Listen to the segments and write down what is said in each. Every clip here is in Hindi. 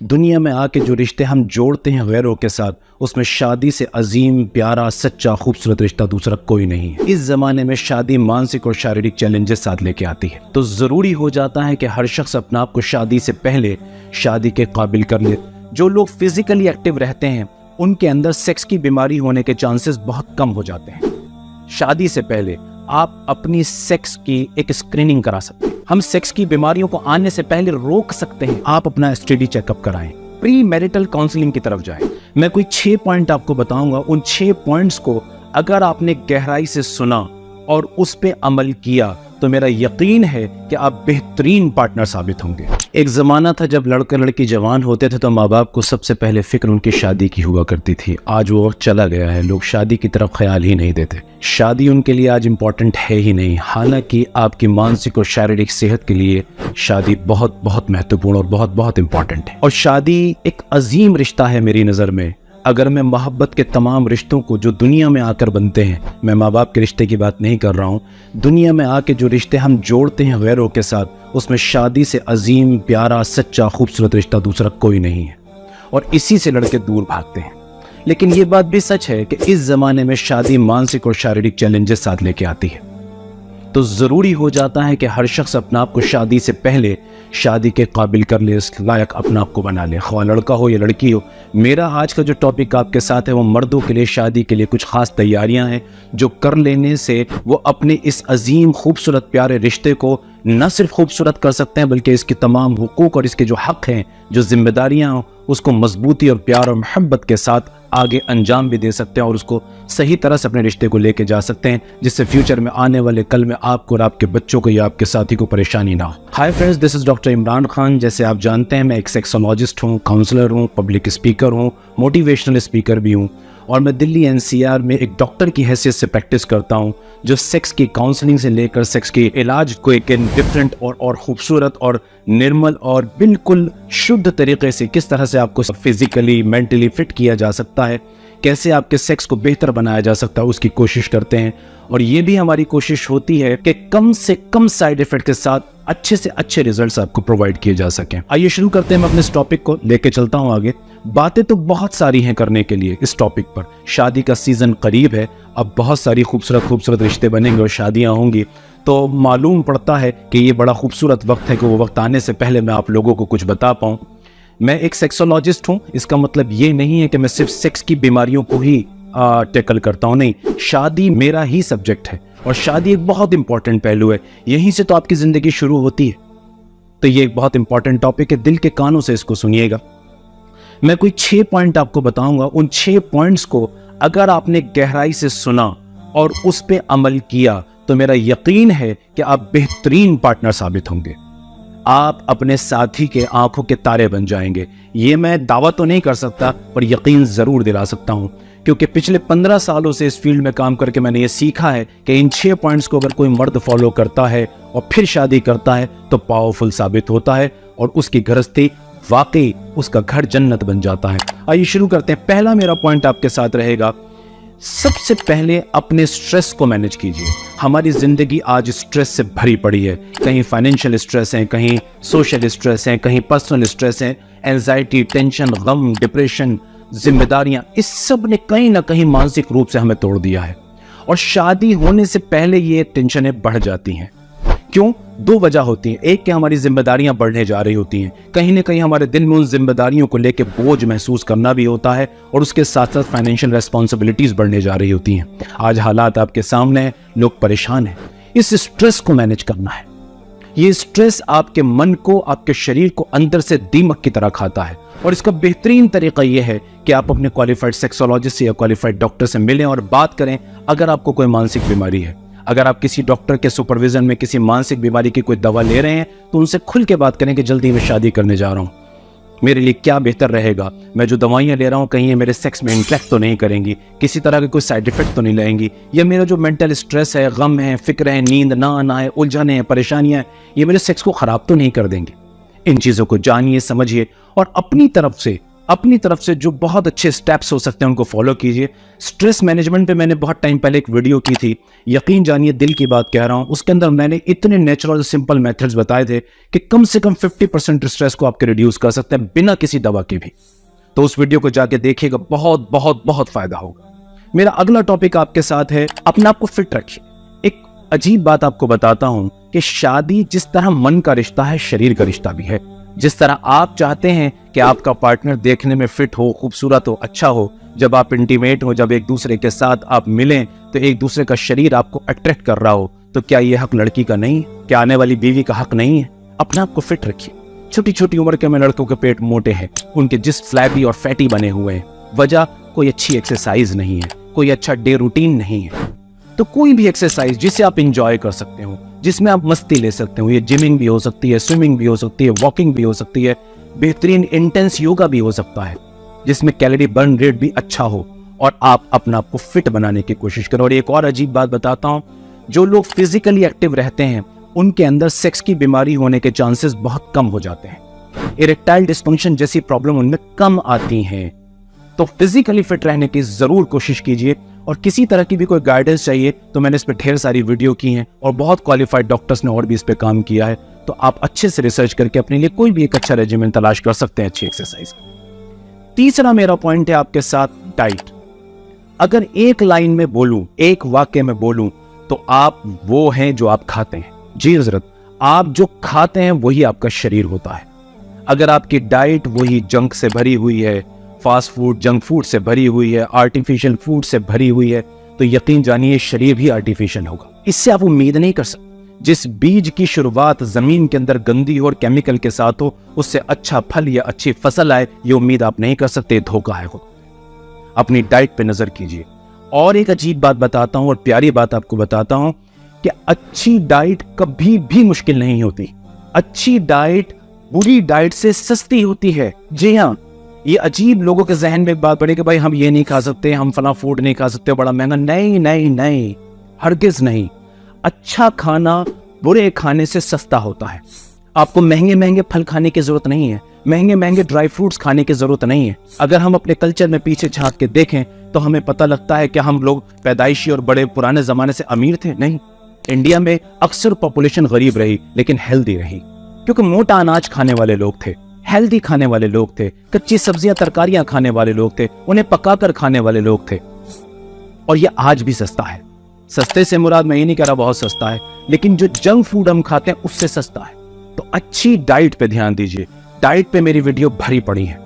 दुनिया में आके जो रिश्ते हम जोड़ते हैं गैरों के साथ, उसमें शादी से अजीम, प्यारा, सच्चा, खूबसूरत रिश्ता दूसरा कोई नहीं है। इस ज़माने में शादी मानसिक और शारीरिक चैलेंजेस साथ लेके आती है, तो ज़रूरी हो जाता है कि हर शख्स अपने आप को शादी से पहले शादी के काबिल कर ले। जो लोग फिजिकली एक्टिव रहते हैं उनके अंदर सेक्स की बीमारी होने के चांसेस बहुत कम हो जाते हैं। शादी से पहले आप अपनी सेक्स की एक स्क्रीनिंग करा सकते हैं। हम सेक्स की बीमारियों को आने से पहले रोक सकते हैं। आप अपना एसटीडी चेकअप कराएं, प्री मैरिटल काउंसलिंग की तरफ जाएं। मैं कोई 6 पॉइंट आपको बताऊंगा। उन 6 पॉइंट्स को अगर आपने गहराई से सुना और उस पे अमल किया तो मेरा यकीन है कि आप बेहतरीन पार्टनर साबित होंगे। एक ज़माना था जब लड़का लड़की जवान होते थे तो माँ बाप को सबसे पहले फिक्र उनकी शादी की हुआ करती थी। आज वो वक्त चला गया है, लोग शादी की तरफ ख्याल ही नहीं देते। शादी उनके लिए आज इम्पॉर्टेंट है ही नहीं, हालांकि आपकी मानसिक और शारीरिक सेहत के लिए शादी बहुत बहुत महत्वपूर्ण और बहुत बहुत इम्पॉर्टेंट है। और शादी एक अजीम रिश्ता है मेरी नज़र में। अगर मैं मोहब्बत के तमाम रिश्तों को जो दुनिया में आकर बनते हैं, मैं माँ बाप के रिश्ते की बात नहीं कर रहा हूँ, दुनिया में आके जो रिश्ते हम जोड़ते हैं गैरों के साथ, उसमें शादी से अजीम, प्यारा, सच्चा, खूबसूरत रिश्ता दूसरा कोई नहीं है। और इसी से लड़के दूर भागते हैं। लेकिन ये बात भी सच है कि इस ज़माने में शादी मानसिक और शारीरिक चैलेंजेस साथ लेके आती है, तो ज़रूरी हो जाता है कि हर शख्स अपने आप को शादी से पहले शादी के काबिल कर ले, इस लायक अपने आप को बना ले, ख्वाह लड़का हो या लड़की हो। मेरा आज का जो टॉपिक आपके साथ है वो मर्दों के लिए शादी के लिए कुछ ख़ास तैयारियां हैं जो कर लेने से वो अपने इस अजीम, खूबसूरत, प्यारे रिश्ते को न सिर्फ खूबसूरत कर सकते हैं बल्कि इसके तमाम हुकूक और इसके जो हक़ हैं, जो जिम्मेदारियाँ, उसको मजबूती और प्यार और मोहब्बत के साथ आगे अंजाम भी दे सकते हैं और उसको सही तरह से अपने रिश्ते को लेके जा सकते हैं, जिससे फ्यूचर में आने वाले कल में आपको और आपके बच्चों को या आपके साथी को परेशानी ना हो। Hi friends, this is doctor Imran Khan. जैसे आप जानते हैं मैं एक सेक्सोलॉजिस्ट हूँ, काउंसलर हूँ, पब्लिक स्पीकर हूँ, मोटिवेशनल स्पीकर भी हूँ और मैं दिल्ली एनसीआर में एक डॉक्टर की हैसियत से प्रैक्टिस करता हूँ, जो सेक्स की काउंसलिंग से लेकर सेक्स के इलाज को एक डिफरेंट और खूबसूरत और निर्मल और बिल्कुल शुद्ध तरीके से किस तरह से आपको फिजिकली, मेंटली फिट किया जा सकता है, कैसे आपके सेक्स को बेहतर बनाया जा सकता है, उसकी कोशिश करते हैं। और ये भी हमारी कोशिश होती है कि कम से कम साइड इफेक्ट के साथ अच्छे से अच्छे रिजल्ट्स आपको प्रोवाइड किए जा सकें। आइए शुरू करते हैं। मैं अपने इस टॉपिक को लेके चलता हूँ आगे। बातें तो बहुत सारी हैं करने के लिए इस टॉपिक पर। शादी का सीजन करीब है, अब बहुत सारी खूबसूरत खूबसूरत रिश्ते बनेंगे और शादियां होंगी, तो मालूम पड़ता है कि ये बड़ा खूबसूरत वक्त है कि वो वक्त आने से पहले मैं आप लोगों को कुछ बता पाऊँ। मैं एक सेक्सोलॉजिस्ट हूँ, इसका मतलब ये नहीं है कि मैं सिर्फ सेक्स की बीमारियों को ही टैकल करता हूँ, नहीं, शादी मेरा ही सब्जेक्ट है और शादी एक बहुत इंपॉर्टेंट पहलू है। यहीं से तो आपकी ज़िंदगी शुरू होती है। तो ये एक बहुत इंपॉर्टेंट टॉपिक है, दिल के कानों से इसको सुनिएगा। मैं कोई 6 पॉइंट आपको बताऊंगा। उन 6 पॉइंट्स को अगर आपने गहराई से सुना और उस पे अमल किया तो मेरा यकीन है कि आप बेहतरीन पार्टनर साबित होंगे। आप अपने साथी के आंखों के तारे बन जाएंगे। ये मैं दावा तो नहीं कर सकता पर यकीन ज़रूर दिला सकता हूँ, क्योंकि पिछले 15 सालों से इस फील्ड में काम करके मैंने ये सीखा है कि इन 6 पॉइंट्स को अगर कोई मर्द फॉलो करता है और फिर शादी करता है तो पावरफुल साबित होता है और उसकी गृहस्थी वाकई, उसका घर जन्नत बन जाता है। आइए शुरू करते हैं। पहला मेरा पॉइंट आपके साथ रहेगा, सबसे पहले अपने स्ट्रेस को मैनेज कीजिए। हमारी जिंदगी आज स्ट्रेस से भरी पड़ी है। कहीं फाइनेंशियल स्ट्रेस है, कहीं सोशल स्ट्रेस है, कहीं पर्सनल स्ट्रेस है, एंजाइटी, टेंशन, गम, डिप्रेशन, जिम्मेदारियां, इस सब ने कहीं ना कहीं मानसिक रूप से हमें तोड़ दिया है। और शादी होने से पहले ये टेंशनें बढ़ जाती हैं। क्यों? 2 वजह होती हैं। एक कि हमारी जिम्मेदारियां बढ़ने जा रही होती हैं, कहीं ना कहीं हमारे दिल में उन जिम्मेदारियों को लेकर बोझ महसूस करना भी होता है और उसके साथ साथ फाइनेंशियल रेस्पॉन्सिबिलिटीज बढ़ने जा रही होती हैं। आज हालात आपके सामने हैं, लोग परेशान हैं। इस स्ट्रेस को मैनेज करना है। ये स्ट्रेस आपके मन को, आपके शरीर को अंदर से दीमक की तरह खाता है और इसका बेहतरीन तरीका यह है कि आप अपने क्वालिफाइड सेक्सोलॉजिस्ट या क्वालिफाइड डॉक्टर से मिलें और बात करें। अगर आपको कोई मानसिक बीमारी है, अगर आप किसी डॉक्टर के सुपरविजन में किसी मानसिक बीमारी की कोई दवा ले रहे हैं तो उनसे खुल के बात करें कि जल्दी मैं शादी करने जा रहा हूँ, मेरे लिए क्या बेहतर रहेगा, मैं जो दवाइयाँ ले रहा हूँ कहीं ये मेरे सेक्स में इंटरेक्ट तो नहीं करेंगी, किसी तरह के कोई साइड इफेक्ट तो नहीं लाएंगी, या मेरा जो मेंटल स्ट्रेस है, गम है, फिक्र है, नींद ना आना है, उलझने हैं, परेशानियाँ हैं, ये मेरे सेक्स को ख़राब तो नहीं कर देंगे। इन चीज़ों को जानिए, समझिए और अपनी तरफ से अपनी तरफ से जो बहुत अच्छे स्टेप्स हो सकते हैं उनको फॉलो कीजिए। स्ट्रेस मैनेजमेंट पे मैंने बहुत टाइम पहले एक वीडियो की थी, यकीन जानिए दिल की बात कह रहा हूं। उसके अंदर मैंने इतने नेचुरल सिंपल मेथड्स बताए थे कि कम से कम 50% स्ट्रेस को आपके रिड्यूस कर सकते हैं बिना किसी दवा के भी। तो उस वीडियो को जाके देखिएगा, बहुत बहुत बहुत फायदा होगा। मेरा अगला टॉपिक आपके साथ है, अपने आप को फिट रखिए। एक अजीब बात आपको बताता हूं कि शादी जिस तरह मन का रिश्ता है, शरीर का रिश्ता भी है। जिस तरह आप चाहते हैं कि आपका पार्टनर देखने में फिट हो, खूबसूरत हो, अच्छा हो, जब आप इंटीमेट हो, जब एक दूसरे के साथ आप मिलें तो एक दूसरे का शरीर आपको अट्रैक्ट कर रहा हो, तो क्या यह हक लड़की का नहीं है? क्या आने वाली बीवी का हक नहीं है? अपने आप को फिट रखिए। छोटी छोटी उम्र के में लड़कों के पेट मोटे हैं, उनके जिस्म फ्लैबी और फैटी बने हुए हैं। वजह कोई अच्छी एक्सरसाइज नहीं है, कोई अच्छा डे रूटीन नहीं है। तो कोई भी एक्सरसाइज जिसे आप इंजॉय कर सकते हो, जिसमें आप मस्ती ले सकते हो, ये जिमिंग भी हो सकती है, स्विमिंग भी हो सकती है, वॉकिंग भी हो सकती है, बेहतरीन इंटेंस योगा भी हो सकता है, जिसमें कैलोरी बर्न रेट भी अच्छा हो और आप अपना आपको फिट बनाने की कोशिश करो। और एक और अजीब बात बताता हूं, जो लोग फिजिकली एक्टिव रहते हैं उनके अंदर सेक्स की बीमारी होने के चांसेस बहुत कम हो जाते हैं। इरेक्टाइल डिस्फंक्शन जैसी प्रॉब्लम उनमें कम आती हैं। तो फिजिकली फिट रहने की जरूर कोशिश कीजिए। और किसी तरह की भी कोई गाइडेंस चाहिए तो मैंने इस पे ढेर सारी वीडियो की हैं और बहुत क्वालिफाइड डॉक्टर्स ने और भी इस पे काम किया है। तो आप अच्छे से रिसर्च करके अपने लिए कोई भी एक अच्छा रेजिमेंट तलाश कर सकते हैं अच्छी एक्सरसाइज। तीसरा मेरा पॉइंट है आपके साथ डाइट। अगर एक लाइन में बोलूं, एक वाक्य में बोलूं, तो आप वो हैं जो आप खाते हैं। जी हजरत, आप जो खाते हैं वही आपका शरीर होता है। अगर आपकी डाइट वही जंक से भरी हुई है, फास्ट फूड, जंक फूड से भरी हुई है, आर्टिफिशियल फूड से भरी हुई है, तो यकीन जानिए शरीर भी आर्टिफिशियल होगा। इससे आप उम्मीद नहीं कर सकते। जिस बीज की शुरुआत जमीन के अंदर गंदी और केमिकल के साथ हो, उससे अच्छा फल या अच्छी फसल आए, ये उम्मीद आप नहीं कर सकते। धोखा है खुद। अपनी डाइट पे नजर कीजिए। और एक अजीब बात बताता हूं और प्यारी बात आपको बताता हूं कि अच्छी डाइट कभी भी मुश्किल नहीं होती। अच्छी डाइट बुरी डाइट से सस्ती होती है। जी हाँ, ये अजीब लोगों के जहन में एक बात पड़ी कि भाई हम ये नहीं खा सकते, हम फला फूड नहीं खा सकते, बड़ा महंगा। नहीं नहीं नहीं, हरगिज नहीं। अच्छा खाना बुरे खाने से सस्ता होता है। आपको महंगे महंगे फल खाने की जरूरत नहीं है, महंगे महंगे ड्राई फ्रूट्स खाने की जरूरत नहीं है। अगर हम अपने कल्चर में पीछे झांक के देखें तो हमें पता लगता है कि हम लोग पैदाइशी और बड़े पुराने जमाने से अमीर थे। नहीं, इंडिया में अक्सर पॉपुलेशन गरीब रही लेकिन हेल्दी रही, क्योंकि मोटा अनाज खाने वाले लोग थे, हेल्दी खाने वाले लोग थे, कच्ची सब्जियां तरकारियां खाने वाले लोग थे, उन्हें पकाकर खाने वाले लोग थे। और ये आज भी सस्ता है। सस्ते से मुराद मैं ये नहीं कह रहा बहुत सस्ता है, लेकिन जो जंक फूड हम खाते हैं उससे सस्ता है। तो अच्छी डाइट पे ध्यान दीजिए। डाइट पे मेरी वीडियो भरी पड़ी है,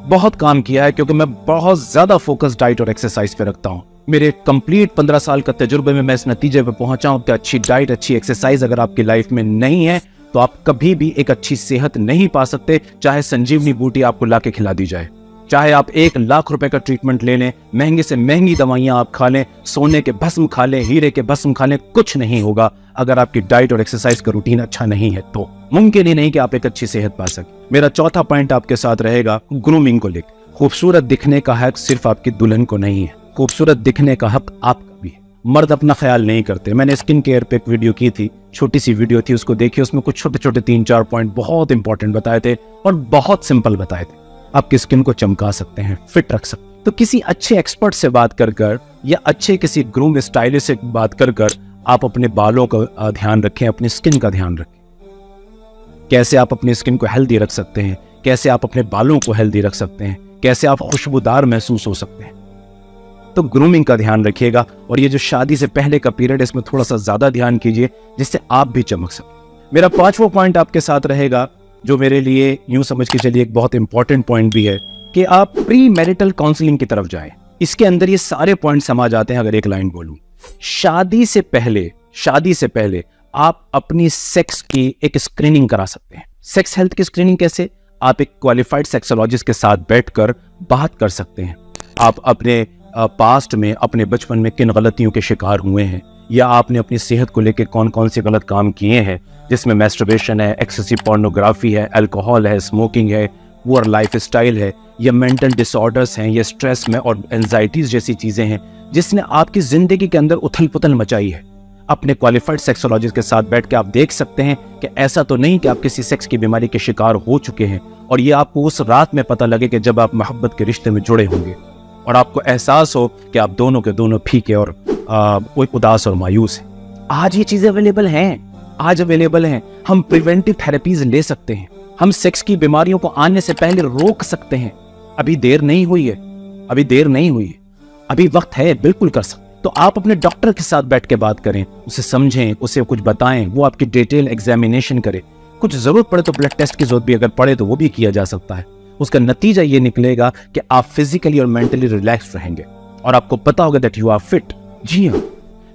बहुत काम किया है, क्योंकि मैं बहुत ज्यादा फोकस डाइट और एक्सरसाइज पे रखता हूं। मेरे कंप्लीट 15 साल का तजुर्बे में मैं इस नतीजे पे पहुंचा हूं कि अच्छी डाइट, अच्छी एक्सरसाइज अगर आपकी लाइफ में नहीं है तो आप कभी भी एक अच्छी सेहत नहीं पा सकते। चाहे संजीवनी बूटी आपको लाके खिला दी जाए, चाहे आप 1 लाख रुपए का ट्रीटमेंट ले लें, महंगी से महंगी दवाइयां आप खा लें, सोने के भस्म खा लें, हीरे के भस्म खा लें, कुछ नहीं होगा अगर आपकी डाइट और एक्सरसाइज का रूटीन अच्छा नहीं है। तो मुमकिन ही नहीं कि आप एक अच्छी सेहत पा सकें। मेरा चौथा पॉइंट आपके साथ रहेगा ग्रूमिंग को लेकर। खूबसूरत दिखने का हक सिर्फ आपकी दुल्हन को नहीं है, खूबसूरत दिखने का हक आपका भी है। मर्द अपना ख्याल नहीं करते। मैंने स्किन केयर पे एक वीडियो की थी, छोटी सी वीडियो थी, उसको देखिए। उसमें कुछ छोटे छोटे 3-4 पॉइंट बहुत इंपॉर्टेंट बताए थे और बहुत सिंपल बताए थे। आपकी स्किन को चमका सकते हैं, फिट रख सकते हैं। तो किसी अच्छे एक्सपर्ट से बात कर या अच्छे किसी ग्रूम स्टाइलिस्ट से बात कर आप अपने बालों का ध्यान रखें, अपनी स्किन का ध्यान रखें। कैसे आप अपनी स्किन को हेल्दी रख सकते हैं, कैसे आप अपने बालों को हेल्दी रख सकते हैं, कैसे आप खुशबूदार महसूस हो सकते हैं। तो ग्रूमिंग का ध्यान रखिएगा। और ये जो शादी से पहले का पीरियड है, इसमें थोड़ा सा ज्यादा ध्यान कीजिए, जिससे आप भी चमक सकें। मेरा 5वां पॉइंट आपके साथ रहेगा, जो मेरे लिए यूं समझ के चलिए एक बहुत इंपॉर्टेंट पॉइंट भी है, कि आप प्री मैरिटल काउंसलिंग की तरफ जाएं। इसके अंदर ये सारे पॉइंट समा जाते हैं। अगर एक लाइन बोलूं, शादी से पहले आप अपनी सेक्स की एक स्क्रीनिंग करा सकते हैं। सेक्स हेल्थ की स्क्रीनिंग कैसे? आप एक क्वालिफाइड सेक्सोलॉजिस्ट के साथ बैठकर बात कर सकते हैं। आप अपने पास्ट में, अपने बचपन में किन गलतियों के शिकार हुए हैं, या आपने अपनी सेहत को लेकर कौन कौन से गलत काम किए हैं, जिसमें मैस्टरबेशन है, एक्सेसिव पोर्नोग्राफी है, अल्कोहल है, स्मोकिंग है, पुअर लाइफ स्टाइल है, या मेंटल डिसऑर्डर्स हैं, या स्ट्रेस में और एंजाइटीज जैसी चीजें हैं जिसने आपकी जिंदगी के अंदर उथल पुथल मचाई है। अपने क्वालिफाइड सेक्सोलॉजिस्ट के साथ बैठ के आप देख सकते हैं कि ऐसा तो नहीं कि आप किसी सेक्स की बीमारी के शिकार हो चुके हैं, और ये आपको उस रात में पता लगे कि जब आप मोहब्बत के रिश्ते में जुड़े होंगे और आपको एहसास हो कि आप दोनों के दोनों फीके और उदास और मायूस हैं। आज ये चीजें अवेलेबल हैं, हम प्रिवेंटिव थेरेपीज ले सकते हैं, हम सेक्स की बीमारियों को आने से पहले रोक सकते हैं। अभी देर नहीं हुई है, अभी वक्त है, बिल्कुल कर सकते। तो आप अपने डॉक्टर के साथ बैठ के बात करें, उसे समझें, उसे कुछ बताएं, वो आपकी डिटेल एग्जामिनेशन करे। कुछ जरूरत पड़े तो ब्लड टेस्ट की जरूरत भी अगर पड़े तो वो भी किया जा सकता है। उसका नतीजा ये निकलेगा कि आप फिजिकली और मेंटली रिलैक्स रहेंगे और आपको पता होगा दैट यू आर फिट। जी हाँ,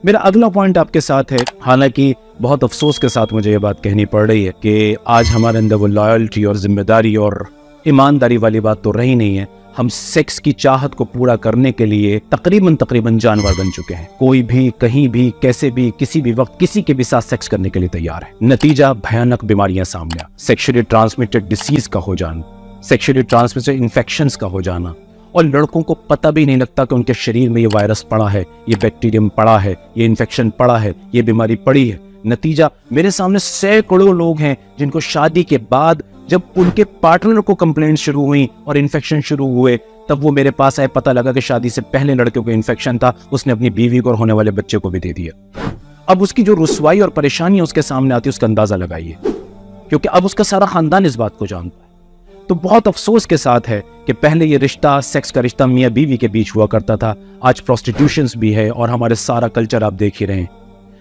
मेरा अगला पॉइंट आपके साथ है, हालांकि बहुत अफसोस के साथ मुझे ये बात कहनी पड़ रही है कि आज हमारे अंदर वो लॉयल्टी और जिम्मेदारी और ईमानदारी वाली बात तो रही नहीं है। हम सेक्स की चाहत को पूरा करने के लिए तकरीबन जानवर बन चुके हैं। कोई भी कहीं भी कैसे भी किसी भी वक्त किसी के भी साथ सेक्स करने के लिए तैयार है। नतीजा भयानक बीमारियां सामने आ, सेक्सुअली ट्रांसमिटेड डिसीज का हो जाना, सेक्सुअली ट्रांसमिटेड इन्फेक्शंस का हो जाना, और लड़कों को पता भी नहीं लगता कि उनके शरीर में ये वायरस पड़ा है, ये बैक्टीरियम पड़ा है, ये इन्फेक्शन पड़ा है, ये बीमारी पड़ी है। नतीजा मेरे सामने सैकड़ों लोग हैं जिनको शादी के बाद जब उनके पार्टनर को कंप्लेंट शुरू हुई और इन्फेक्शन शुरू हुए, तब वो मेरे पास आए, पता लगा कि शादी से पहले लड़के को इन्फेक्शन था, उसने अपनी बीवी को और होने वाले बच्चे को भी दे दिया। अब उसकी जो रुसवाई और परेशानी उसके सामने आती है, उसका अंदाजा लगाइए, क्योंकि अब उसका सारा खानदान इस बात को जानता है। तो बहुत अफसोस के साथ है कि पहले ये रिश्ता, सेक्स का रिश्ता मियाँ बीवी के बीच हुआ करता था, आज प्रोस्टिट्यूशंस भी है और हमारे सारा कल्चर आप देख ही रहे हैं।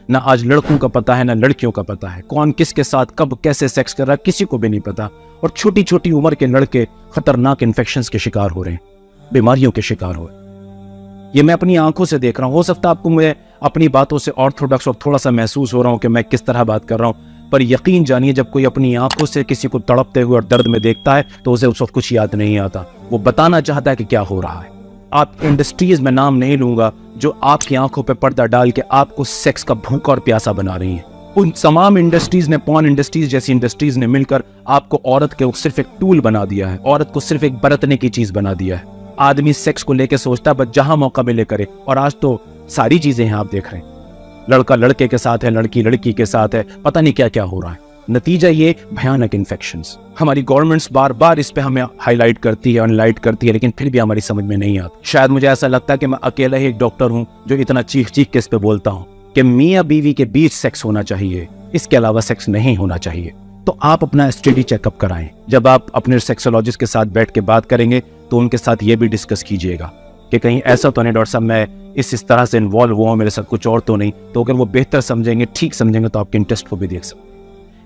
ना आज लड़कों का पता है ना लड़कियों का पता है, कौन किसके साथ कब कैसे सेक्स कर रहा है किसी को भी नहीं पता, और छोटी छोटी उम्र के लड़के खतरनाक इन्फेक्शंस के शिकार हो रहे हैं, बीमारियों के शिकार हो रहे हैं। ये मैं अपनी आंखों से देख रहा हूं। हो सकता है आपको मैं अपनी बातों से ऑर्थोडॉक्स और थोड़ा सा महसूस हो रहा हूं कि मैं किस तरह बात कर रहा हूं, पर यकीन जानिए जब कोई अपनी आंखों से किसी को तड़पते हुए और दर्द में देखता है तो उसे उस वक्त कुछ याद नहीं आता, वो बताना चाहता है कि क्या हो रहा है। आप इंडस्ट्रीज में नाम नहीं लूंगा जो आपकी आंखों पे पर्दा डाल के आपको सेक्स का भूखा और प्यासा बना रही हैं। उन तमाम इंडस्ट्रीज ने, पॉर्न इंडस्ट्रीज जैसी इंडस्ट्रीज ने मिलकर आपको औरत के सिर्फ एक टूल बना दिया है, औरत को सिर्फ एक बरतने की चीज बना दिया है। आदमी सेक्स को लेके सोचता है बस जहां मौका मिले करे, और आज तो सारी चीजें हैं, आप देख रहे हैं, लड़का लड़के के साथ है, लड़की लड़की के साथ है, पता नहीं क्या क्या हो रहा है। नतीजा ये भयानक इन्फेक्शंस। हमारी गवर्नमेंट्स बार बार इस पे हमें हाईलाइट करती है, अनलाइट करती है, लेकिन फिर भी हमारी समझ में नहीं आता। शायद मुझे ऐसा लगता है कि मैं अकेला ही एक डॉक्टर हूं जो इतना चीख चीख के इस पे बोलता हूं कि मियाँ बीवी के बीच सेक्स होना चाहिए, इसके अलावा सेक्स नहीं होना चाहिए। तो आप अपना स्टडी चेकअप कराएं। जब आप अपने सेक्सोलॉजिस्ट के साथ बैठ के बात करेंगे तो उनके साथ ये भी डिस्कस कीजिएगा कि कहीं ऐसा तो नहीं डॉक्टर साहब मैं इस तरह से इन्वॉल्व हुआ हूं, मेरे साथ कुछ और तो नहीं। तो अगर वो बेहतर समझेंगे, ठीक समझेंगे, तो आपके इंटरेस्ट को भी देख सकते।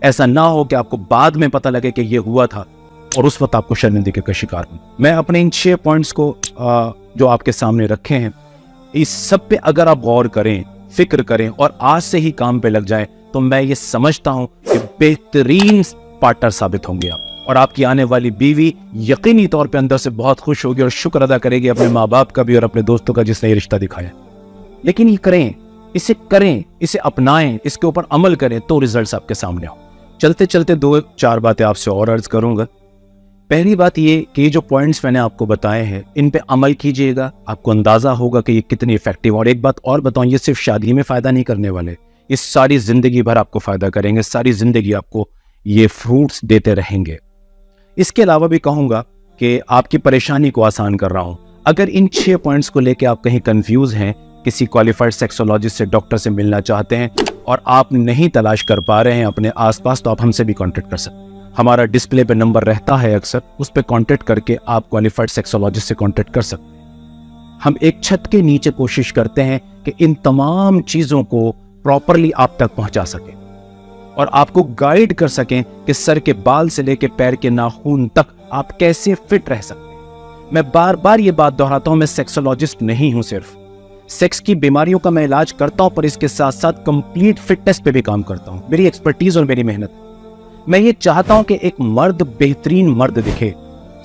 ऐसा ना हो कि आपको बाद में पता लगे कि ये हुआ था और उस वक्त आपको शर्मिंदगी का शिकार हो। मैं अपने इन 6 पॉइंट्स को जो आपके सामने रखे हैं, इस सब पे अगर आप गौर करें, फिक्र करें और आज से ही काम पे लग जाएं, तो मैं ये समझता हूं कि बेहतरीन पार्टनर साबित होंगे आप, और आपकी आने वाली बीवी यकीनी तौर पे अंदर से बहुत खुश होगी और शुक्र अदा करेगी अपने माँ बाप का भी और अपने दोस्तों का जिसने ये रिश्ता दिखाया। लेकिन ये करें, इसे अपनाएं, इसके ऊपर अमल करें तो रिजल्ट्स आपके सामने हो। चलते चलते 2-4 बातें आपसे और अर्ज करूंगा। पहली बात ये कि ये जो पॉइंट्स मैंने आपको बताए हैं, इन पे अमल कीजिएगा, आपको अंदाजा होगा कि ये कितनी इफेक्टिव। और एक बात और बताऊं, ये सिर्फ शादी में फायदा नहीं करने वाले, ये सारी जिंदगी भर आपको फायदा करेंगे, सारी जिंदगी आपको ये फ्रूट्स देते रहेंगे। इसके अलावा भी कहूंगा कि आपकी परेशानी को आसान कर रहा हूं। अगर इन 6 पॉइंट्स को लेकर आप कहीं कंफ्यूज हैं, किसी क्वालिफाइड सेक्सोलॉजिस्ट से, डॉक्टर से मिलना चाहते हैं और आप नहीं तलाश कर पा रहे हैं अपने आसपास, तो आप हमसे भी कांटेक्ट कर सकते हैं। हमारा डिस्प्ले पे नंबर रहता है अक्सर, उस पे कांटेक्ट करके आप क्वालिफाइड सेक्सोलॉजिस्ट से कांटेक्ट कर सकते हैं। हम एक छत के नीचे कोशिश करते हैं कि इन तमाम चीजों को प्रॉपरली आप तक पहुंचा सकें और आपको गाइड कर सकें कि सर के बाल से लेकर पैर के नाखून तक आप कैसे फिट रह सकते हैं। मैं बार बार ये बात दोहराता हूं, मैं सेक्सोलॉजिस्ट नहीं हूं, सिर्फ सेक्स की बीमारियों का मैं इलाज करता हूं, पर इसके साथ साथ कंप्लीट फिटनेस पे भी काम करता हूं। मेरी एक्सपर्टीज और मेरी मेहनत। मैं ये चाहता हूं कि एक मर्द बेहतरीन मर्द दिखे,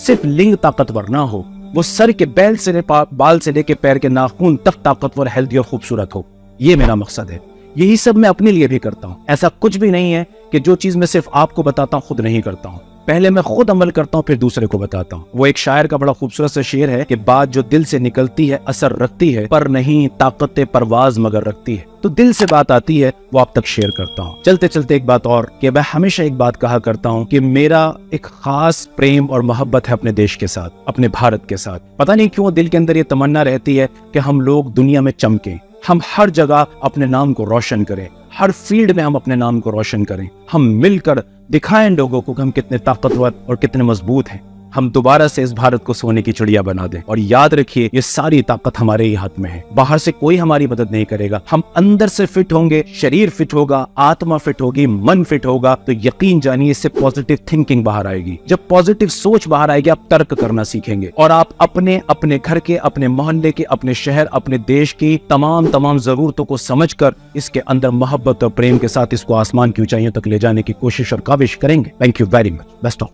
सिर्फ लिंग ताकतवर ना हो, वो सर के बाल से लेके पैर के नाखून तक ताकतवर, हेल्दी और खूबसूरत हो। ये मेरा मकसद है। यही सब मैं अपने लिए भी करता हूं। ऐसा कुछ भी नहीं है कि जो चीज मैं सिर्फ आपको बताता हूं खुद नहीं करता हूं। पहले मैं खुद अमल करता हूँ, फिर दूसरे को बताता हूँ। वो एक शायर का बड़ा खूबसूरत सा शेर है कि बात जो दिल से निकलती है असर रखती है, पर नहीं ताकत परवाज मगर रखती है। तो दिल से बात आती है, वो आप तक शेयर करता हूँ। चलते चलते एक बात और कि मैं हमेशा एक बात कहा करता हूँ कि मेरा एक खास प्रेम और मोहब्बत है अपने देश के साथ, अपने भारत के साथ। पता नहीं क्यों दिल के अंदर ये तमन्ना रहती है कि हम लोग दुनिया में चमकें, हम हर जगह अपने नाम को रोशन करें, हर फील्ड में हम अपने नाम को रोशन करें, हम मिलकर दिखाएं लोगों को कि हम कितने ताकतवर और कितने मजबूत हैं। हम दोबारा से इस भारत को सोने की चिड़िया बना दें। और याद रखिए, ये सारी ताकत हमारे ही हाथ में है। बाहर से कोई हमारी मदद नहीं करेगा। हम अंदर से फिट होंगे, शरीर फिट होगा, आत्मा फिट होगी, मन फिट होगा, तो यकीन जानिए इससे पॉजिटिव थिंकिंग बाहर आएगी। जब पॉजिटिव सोच बाहर आएगी, आप तर्क करना सीखेंगे और आप अपने घर के, अपने मोहल्ले के, अपने शहर, अपने देश की तमाम जरूरतों को समझकर इसके अंदर मोहब्बत और प्रेम के साथ इसको आसमान की ऊंचाइयों तक ले जाने की कोशिश और काविश करेंगे। Thank you very much. Best of